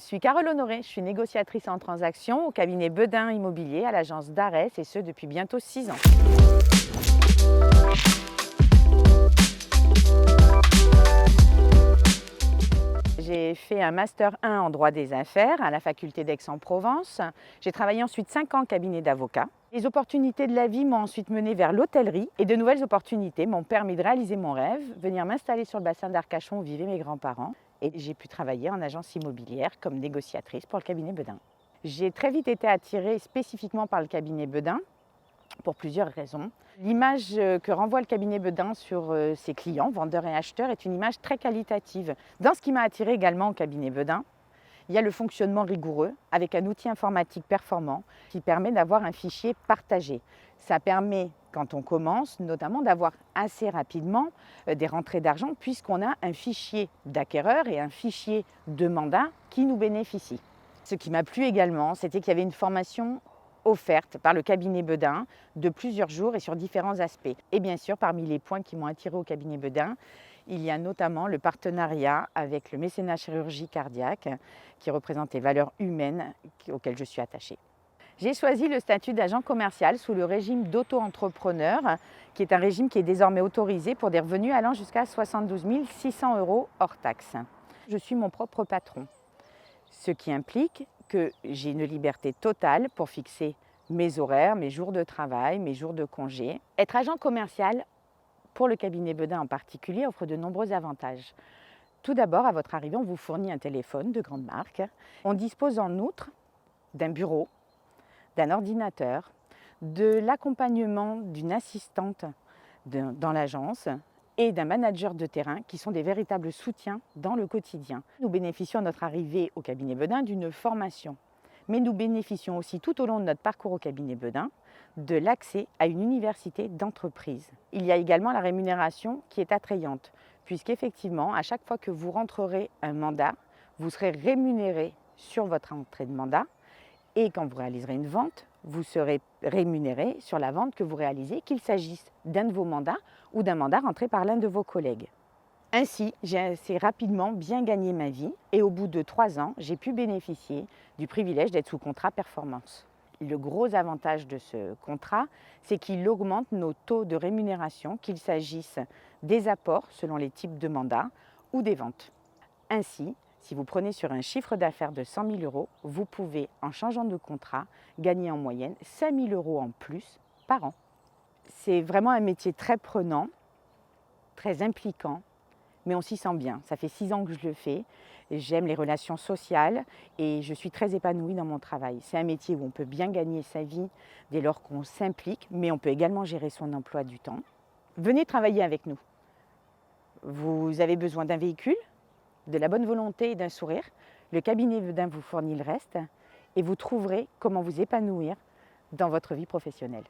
suis Carole Honoré, je suis négociatrice en transaction au cabinet Bedin Immobilier à l'agence d'Arès et ce depuis bientôt 6 ans. J'ai fait un Master 1 en droit des affaires à la faculté d'Aix-en-Provence. J'ai travaillé ensuite 5 ans en cabinet d'avocat. Les opportunités de la vie m'ont ensuite menée vers l'hôtellerie et de nouvelles opportunités m'ont permis de réaliser mon rêve, venir m'installer sur le bassin d'Arcachon où vivaient mes grands-parents. Et j'ai pu travailler en agence immobilière comme négociatrice pour le cabinet Bedin. J'ai très vite été attirée spécifiquement par le cabinet Bedin pour plusieurs raisons. L'image que renvoie le cabinet Bedin sur ses clients, vendeurs et acheteurs, est une image très qualitative. Dans ce qui m'a attirée également au cabinet Bedin, il y a le fonctionnement rigoureux avec un outil informatique performant qui permet d'avoir un fichier partagé. Ça permet, quand on commence, notamment d'avoir assez rapidement des rentrées d'argent puisqu'on a un fichier d'acquéreur et un fichier de mandat qui nous bénéficient. Ce qui m'a plu également, c'était qu'il y avait une formation offerte par le cabinet Bedin de plusieurs jours et sur différents aspects. Et bien sûr, parmi les points qui m'ont attirée au cabinet Bedin, il y a notamment le partenariat avec le mécénat chirurgie cardiaque qui représente les valeurs humaines auxquelles je suis attachée. J'ai choisi le statut d'agent commercial sous le régime d'auto-entrepreneur, qui est un régime qui est désormais autorisé pour des revenus allant jusqu'à 72 600 € hors taxes. Je suis mon propre patron, ce qui implique que j'ai une liberté totale pour fixer mes horaires, mes jours de travail, mes jours de congé. Être agent commercial, pour le cabinet Bedin en particulier, offre de nombreux avantages. Tout d'abord, à votre arrivée, on vous fournit un téléphone de grande marque. On dispose en outre d'un bureau, d'un ordinateur, de l'accompagnement d'une assistante dans l'agence et d'un manager de terrain qui sont des véritables soutiens dans le quotidien. Nous bénéficions à notre arrivée au cabinet Bedin d'une formation, mais nous bénéficions aussi tout au long de notre parcours au cabinet Bedin de l'accès à une université d'entreprise. Il y a également la rémunération qui est attrayante, puisqu'effectivement, à chaque fois que vous rentrerez un mandat, vous serez rémunéré sur votre entrée de mandat et quand vous réaliserez une vente, vous serez rémunéré sur la vente que vous réalisez, qu'il s'agisse d'un de vos mandats ou d'un mandat rentré par l'un de vos collègues. Ainsi, j'ai assez rapidement bien gagné ma vie et au bout de 3 ans, j'ai pu bénéficier du privilège d'être sous contrat performance. Le gros avantage de ce contrat, c'est qu'il augmente nos taux de rémunération, qu'il s'agisse des apports selon les types de mandats ou des ventes. Ainsi, si vous prenez sur un chiffre d'affaires de 100 000 €, vous pouvez, en changeant de contrat, gagner en moyenne 5 000 € en plus par an. C'est vraiment un métier très prenant, très impliquant, mais on s'y sent bien. Ça fait 6 ans que je le fais. J'aime les relations sociales et je suis très épanouie dans mon travail. C'est un métier où on peut bien gagner sa vie dès lors qu'on s'implique, mais on peut également gérer son emploi du temps. Venez travailler avec nous. Vous avez besoin d'un véhicule, de la bonne volonté et d'un sourire. Le cabinet Bedin vous fournit le reste et vous trouverez comment vous épanouir dans votre vie professionnelle.